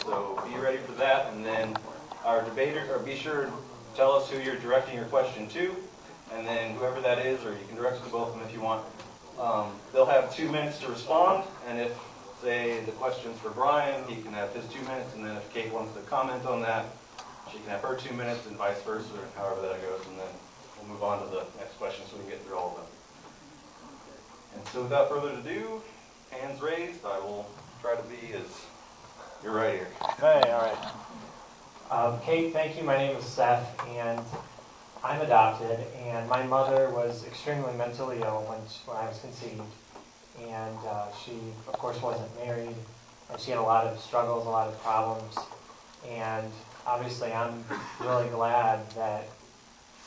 so be ready for that. And then our debater, or be sure to tell us who you're directing your question to, and then whoever that is, or you can direct it to both of them if you want. They'll have 2 minutes to respond, and if, say, the question's for Brian, he can have his 2 minutes, and then if Kate wants to comment on that, she can have her 2 minutes, and vice versa, or however that goes, and then we'll move on to the next question so we can get through all of them. And so without further ado, hands raised, I will try to be as... You're right here. Hey, all right. Kate, thank you. My name is Seth, and I'm adopted, and my mother was extremely mentally ill when I was conceived, and she, of course, wasn't married, and she had a lot of struggles, a lot of problems, and obviously I'm really glad that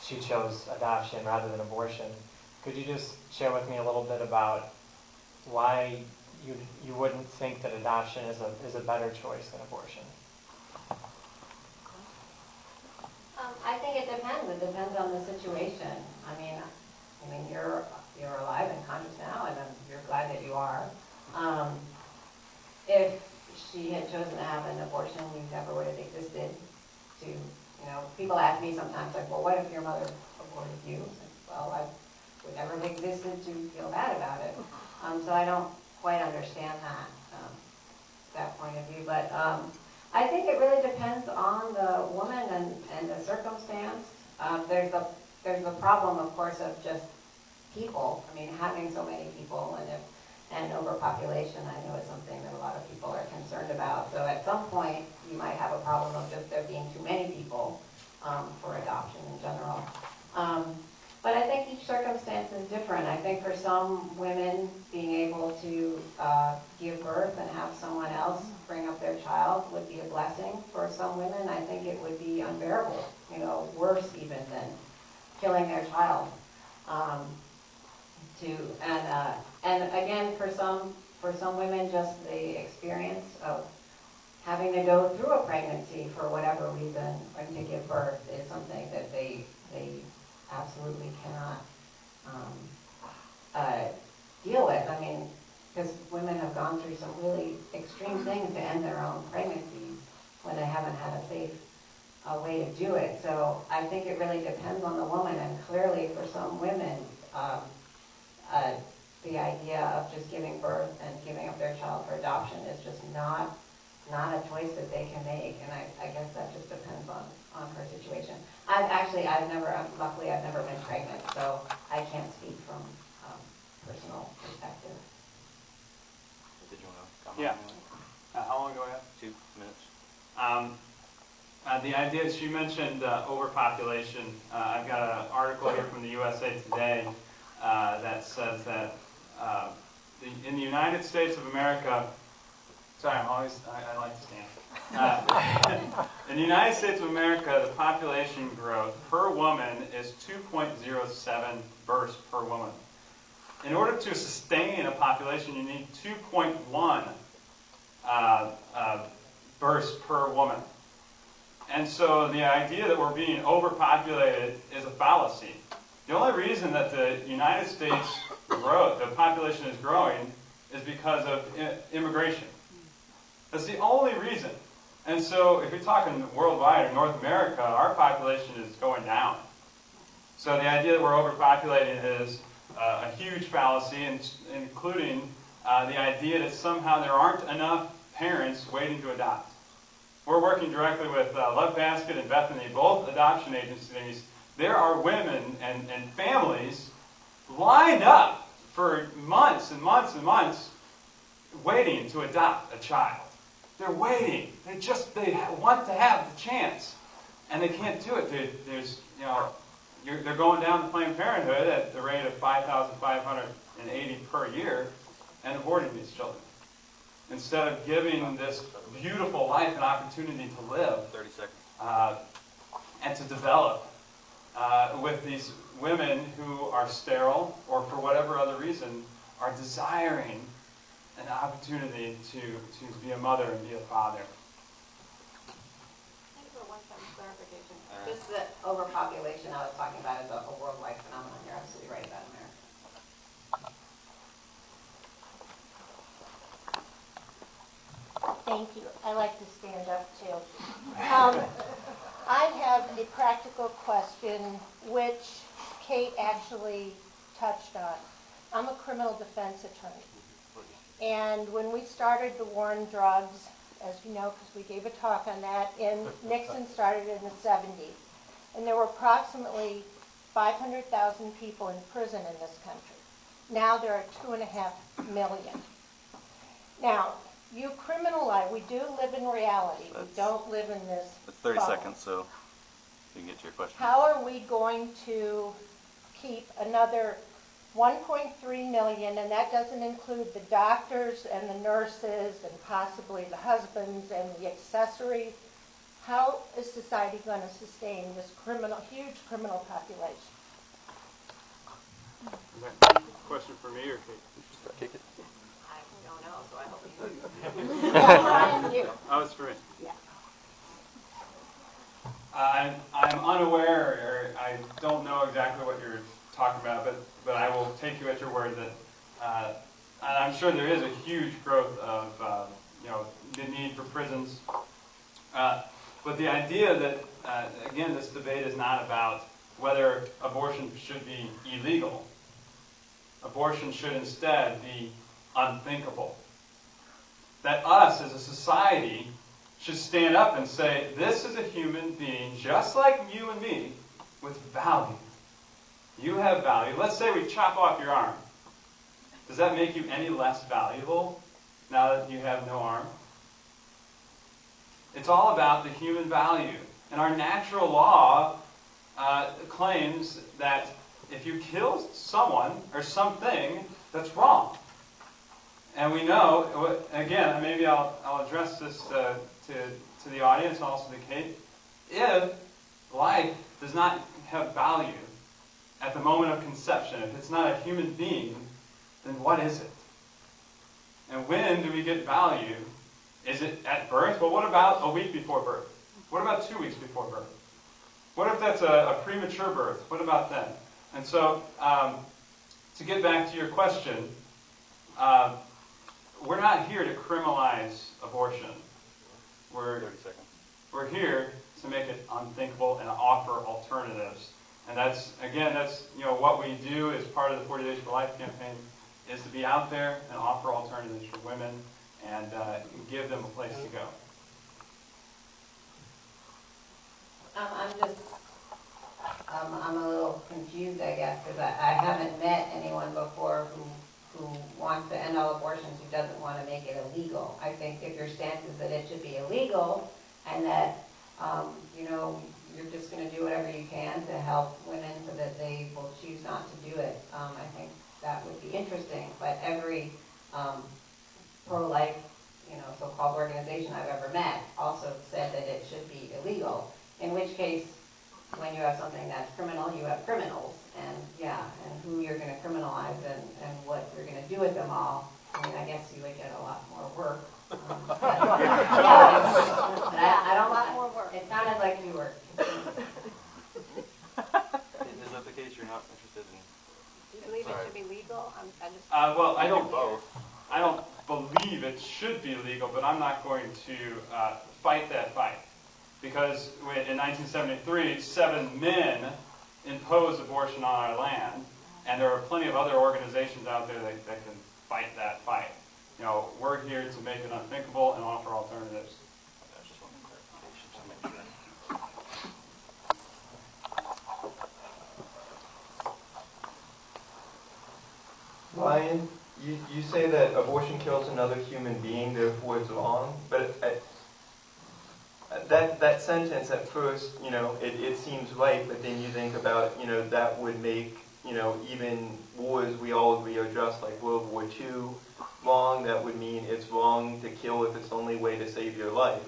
she chose adoption rather than abortion. Could you just share with me a little bit about why you wouldn't think that adoption is a better choice than abortion? I think it depends. It depends on the situation. I mean, you're alive and conscious now, and you're glad that you are. If she had chosen to have an abortion, you never would have existed. People ask me sometimes, like, well, what if your mother aborted you? Well, I would never have existed to feel bad about it. So I don't quite understand that point of view, but I think it really depends on the woman and the circumstance. There's the problem, of course, of just people. I mean, having so many people and overpopulation, I know, is something that a lot of people are concerned about. So at some point, you might have a problem of just there being too many people for adoption in general. But I think each circumstance is different. I think for some women, being able to give birth and have someone else bring up their child would be a blessing. For some women, I think it would be unbearable, worse even than killing their child. And again, for some women, just the experience of having to go through a pregnancy for whatever reason and to give birth is something that they absolutely cannot deal with. I mean, because women have gone through some really extreme things to end their own pregnancies when they haven't had a safe way to do it. So I think it really depends on the woman, and clearly for some women, the idea of just giving birth and giving up their child for adoption is just not a choice that they can make, and I guess that just depends on her situation. Luckily I've never been pregnant, so I can't speak from personal perspective. Did you want to comment? Yeah. How long do I have? 2 minutes. The idea, she mentioned overpopulation. I've got an article here from the USA Today that says that in the United States of America, sorry, I like to stand. In the United States of America, the population growth per woman is 2.07 births per woman. In order to sustain a population, you need 2.1 births per woman. And so the idea that we're being overpopulated is a fallacy. The only reason that the United States the population is growing is because of immigration. That's the only reason. And so if you're talking worldwide or North America, our population is going down. So the idea that we're overpopulating is a huge fallacy, including the idea that somehow there aren't enough parents waiting to adopt. We're working directly with Love Basket and Bethany, both adoption agencies. There are women and families lined up for months and months and months waiting to adopt a child. They're waiting. They want to have the chance, and they can't do it. They're going down to Planned Parenthood at the rate of $5,580 per year and aborting these children, instead of giving this beautiful life an opportunity to live 30 seconds. And to develop with these women who are sterile or for whatever other reason are desiring an opportunity to be a mother and be a father. Thank you for one-time clarification. Just the overpopulation I was talking about is a worldwide phenomenon. You're absolutely right about America. Thank you. I like to stand up too. I have a practical question which Kate actually touched on. I'm a criminal defense attorney. And when we started the war on drugs, as you know, because we gave a talk on that, Nixon started in the 70s. And there were approximately 500,000 people in prison in this country. Now there are 2.5 million. Now, you criminalize, we do live in reality. We don't live in this It's 30 bubble. seconds, so you can get to your question. How are we going to keep another 1.3 million, and that doesn't include the doctors and the nurses and possibly the husbands and the accessories? How is society going to sustain this huge criminal population? Is that a question for me or Kate? Kick it. I don't know, so I hope you. Oh, it's for me. Yeah. I'm unaware, or I don't know exactly what you're talking about, but I will take you at your word that, and I'm sure there is a huge growth of, the need for prisons. But the idea that, again, this debate is not about whether abortion should be illegal. Abortion should instead be unthinkable. That us as a society should stand up and say, this is a human being just like you and me with value. You have value. Let's say we chop off your arm. Does that make you any less valuable now that you have no arm? It's all about the human value. And our natural law claims that if you kill someone or something, that's wrong. And we know, again, maybe I'll address this to the audience and also to Kate. If life does not have value at the moment of conception, if it's not a human being, then what is it? And when do we get value? Is it at birth? Well, what about a week before birth? What about 2 weeks before birth? What if that's a premature birth? What about then? And so, to get back to your question, we're not here to criminalize abortion. 30 seconds. We're here to make it unthinkable and offer alternatives. And that's what we do as part of the 40 Days for Life campaign, is to be out there and offer alternatives for women and give them a place to go. I'm a little confused, I guess, because I haven't met anyone before who wants to end all abortions, who doesn't want to make it illegal. I think if your stance is that it should be illegal and that, you're just going to do whatever you can to help women so that they will choose not to do it, I think that would be interesting. But every pro-life, so-called organization I've ever met also said that it should be illegal, in which case, when you have something that's criminal, you have criminals, and who you're going to criminalize and what you're going to do with them all. I mean, I guess you would get a lot more work. But I don't want more work. It sounded like you were. Is that the case? You're not interested in? Do you believe it should be legal? Well, I don't. both. I don't believe it should be legal, but I'm not going to fight that fight. Because in 1973, 7 men imposed abortion on our land, and there are plenty of other organizations out there that can fight that fight. We're here to make it unthinkable and offer alternatives. I just want clarification to make sure. Ryan, you say that abortion kills another human being, therefore it's wrong, but that sentence at first, it seems right, but then you think about, that would make, even wars we all agree are just, like World War II, wrong. That would mean it's wrong to kill if it's the only way to save your life.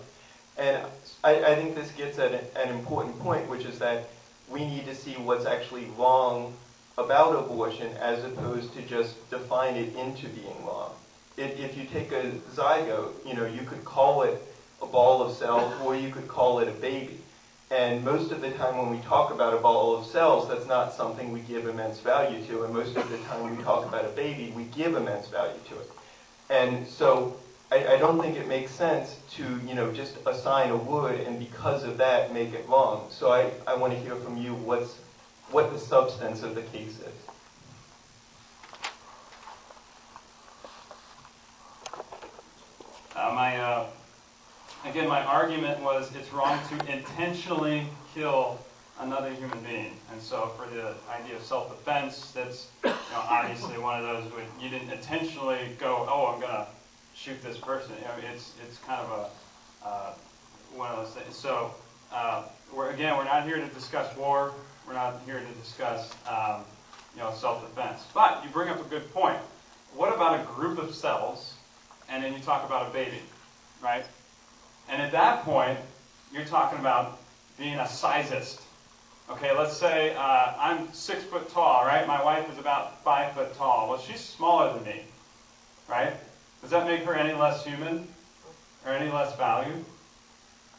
And I think this gets at an important point, which is that we need to see what's actually wrong about abortion as opposed to just define it into being wrong. If you take a zygote, you could call it a ball of cells or you could call it a baby. And most of the time when we talk about a ball of cells, that's not something we give immense value to. And most of the time when we talk about a baby, we give immense value to it. And so I don't think it makes sense to, just assign a would and because of that make it wrong. So I want to hear from you what the substance of the case is. Again, my argument was it's wrong to intentionally kill another human being. And so for the idea of self-defense, that's obviously one of those where you didn't intentionally go, oh, I'm going to shoot this person. It's kind of one of those things. So we're not here to discuss war. We're not here to discuss self-defense. But you bring up a good point. What about a group of cells, and then you talk about a baby, right? And at that point, you're talking about being a sizist. Okay, let's say I'm 6 foot tall, right? My wife is about 5 foot tall. Well, she's smaller than me, right? Does that make her any less human or any less valued?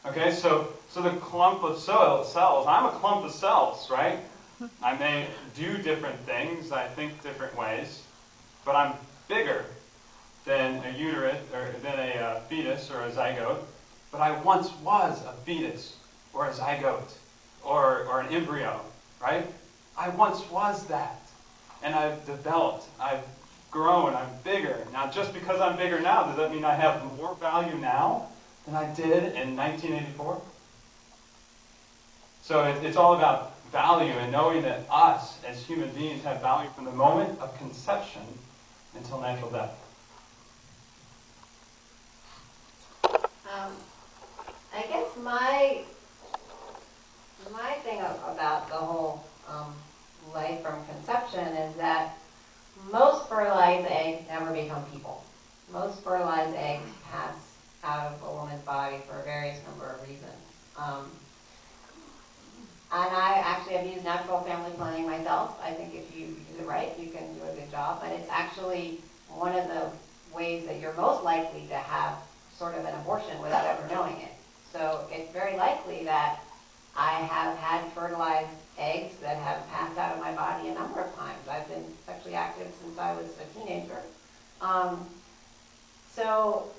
Okay, so the clump of cells, I'm a clump of cells, right? I may do different things, I think different ways, but I'm bigger than a uterus, or than a fetus or a zygote. But I once was a fetus or a zygote or an embryo, right? I once was that. And I've developed, I've grown, I'm bigger. Now, just because I'm bigger now, does that mean I have more value now than I did in 1984? So it's all about value and knowing that us as human beings have value from the moment of conception until natural death. I guess my thing about the whole life from conception is that most fertilized eggs never become people. Most fertilized eggs pass out of a woman's body for a various number of reasons. And I actually have used natural family planning myself. I think if you do it right, you can do a good job. But it's actually one of the ways that you're most likely to have sort of an abortion without ever knowing it. So it's very likely that I have had fertilized eggs that have passed out of my body a number of times. I've been sexually active since I was a teenager. So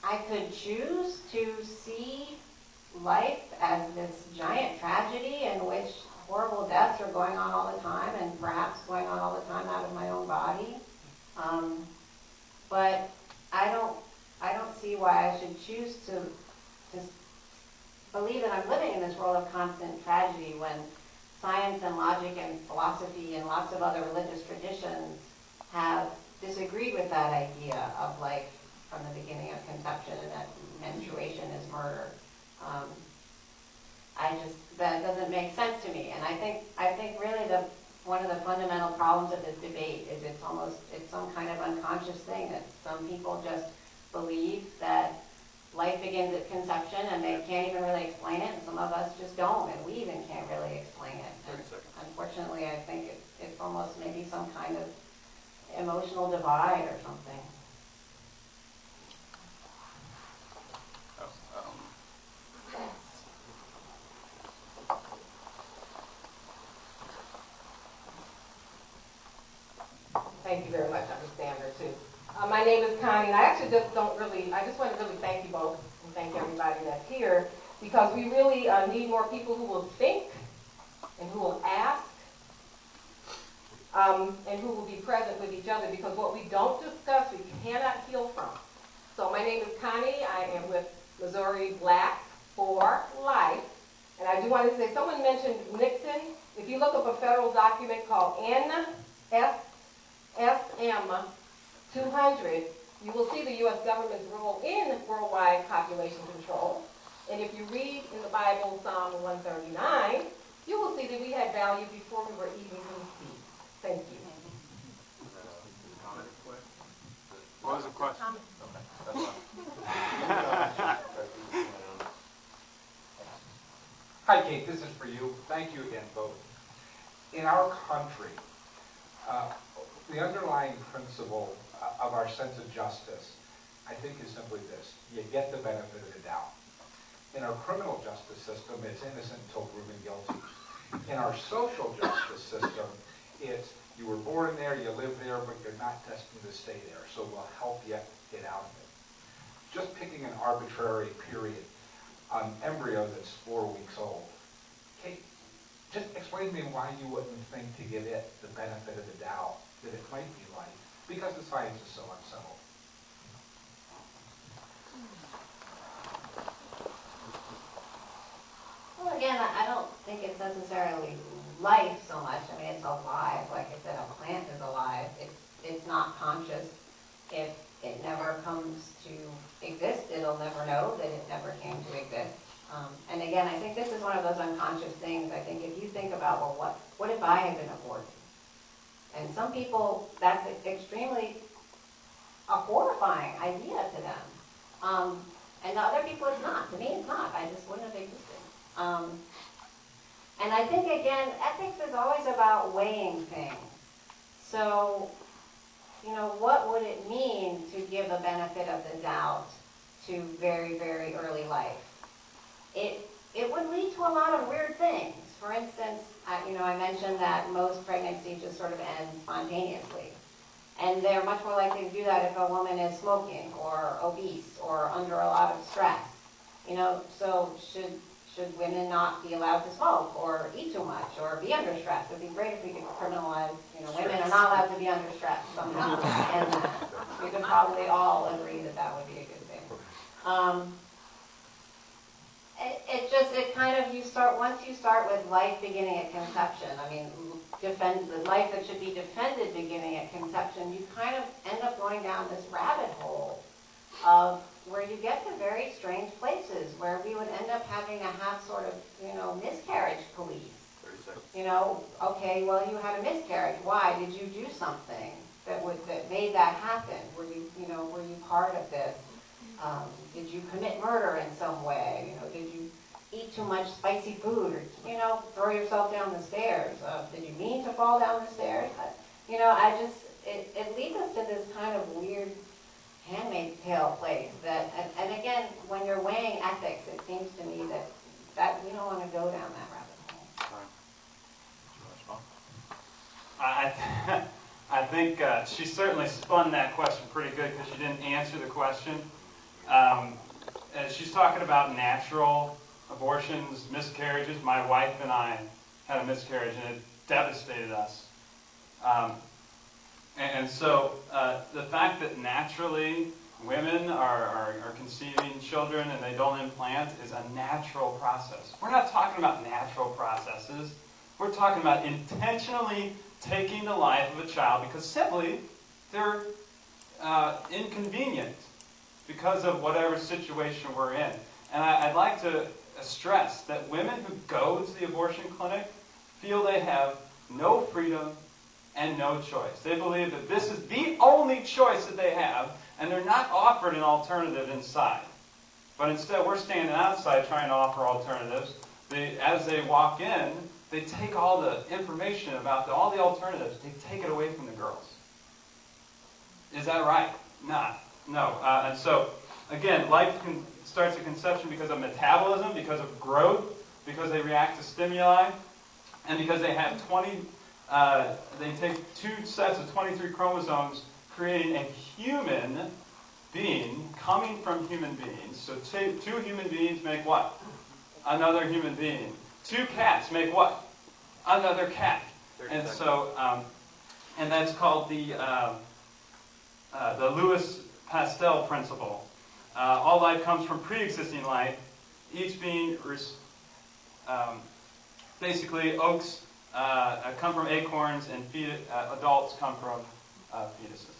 I could choose to see life as this giant tragedy in which horrible deaths are going on all the time and perhaps going on all the time out of my own body. But I don't see why I should choose to believe that I'm living in this world of constant tragedy when science and logic and philosophy and lots of other religious traditions have disagreed with that idea of life from the beginning of conception and that menstruation is murder. That doesn't make sense to me. And I think really one of the fundamental problems of this debate is it's some kind of unconscious thing that some people just believe that life begins at conception and they can't even really explain it, and some of us just don't, and we even can't really explain it. And unfortunately, I think it's almost maybe some kind of emotional divide or something. Thank you very much. I'm a stander too. My name is Connie, and I actually just I just want to really thank you both and thank everybody that's here, because we really need more people who will think and who will ask and who will be present with each other, because what we don't discuss, we cannot heal from. So my name is Connie. I am with Missouri Black for Life. And I do want to say, someone mentioned Nixon. If you look up a federal document called NSSM 200, you will see the U.S. government's role in worldwide population control. And if you read in the Bible, Psalm 139, you will see that we had value before we were even conceived. Thank you. What was the question? Hi, Kate. This is for you. Thank you again, both. In our country, the underlying principle of our sense of justice, I think, is simply this: you get the benefit of the doubt. In our criminal justice system, it's innocent until proven guilty. In our social justice system, it's you were born there, you live there, but you're not destined to stay there, so we'll help you get out of it. just picking an arbitrary period, an embryo that's 4 weeks old. Kate, just explain to me why you wouldn't think to give it the benefit of the doubt that it might be life, because the science is so unsettled. Well, again, I don't think it's necessarily life so much. I mean, it's alive. Like I said, a plant is alive. It's not conscious. If it never comes to exist, it'll never know that it never came to exist. And again, I think this is one of those unconscious things. I think if you think about, well, what if I had been aborted? And some people, that's extremely a horrifying idea to them. And to other people, it's not. To me, it's not. I just wouldn't have existed. And I think, again, ethics is always about weighing things. So, you know, what would it mean to give the benefit of the doubt to very, very early life? It would lead to a lot of weird things. For instance, I mentioned that most pregnancies just sort of end spontaneously. And they're much more likely to do that if a woman is smoking or obese or under a lot of stress. You know, so should women not be allowed to smoke or eat too much or be under stress? It would be great if we could criminalize, women are not allowed to be under stress somehow. And we could probably all agree that that would be a good thing. Once you start with life beginning at conception, I mean, the life that should be defended beginning at conception, you kind of end up going down this rabbit hole of where you get to very strange places where we would end up having to have sort of, miscarriage police. 30 seconds. Okay, well, you had a miscarriage. Why? Did you do something that made that happen? Were you part of this? Did you commit murder in some way? Did you eat too much spicy food, or throw yourself down the stairs? Did you mean to fall down the stairs? It leads us to this kind of weird Handmaid's Tale place that, and again, when you're weighing ethics, it seems to me that we don't want to go down that rabbit hole. I think she certainly spun that question pretty good because she didn't answer the question. She's talking about natural abortions, miscarriages. My wife and I had a miscarriage, and it devastated us. And so the fact that naturally women are conceiving children and they don't implant is a natural process. We're not talking about natural processes. We're talking about intentionally taking the life of a child because simply they're inconvenient because of whatever situation we're in. And I'd like to stress that women who go to the abortion clinic feel they have no freedom and no choice. They believe that this is the only choice that they have, and they're not offered an alternative inside. But instead, we're standing outside trying to offer alternatives. As they walk in, they take all the information about all the alternatives. They take it away from the girls. Is that right? No. And so, again, life starts at conception because of metabolism, because of growth, because they react to stimuli, and because they have they take 2 sets of 23 chromosomes, creating a human being coming from human beings. So 2 human beings make what? Another human being. 2 cats make what? Another cat. And so, and that's called the Lewis Pastel principle. All life comes from pre-existing life. Each being basically oaks come from acorns, and adults come from fetuses.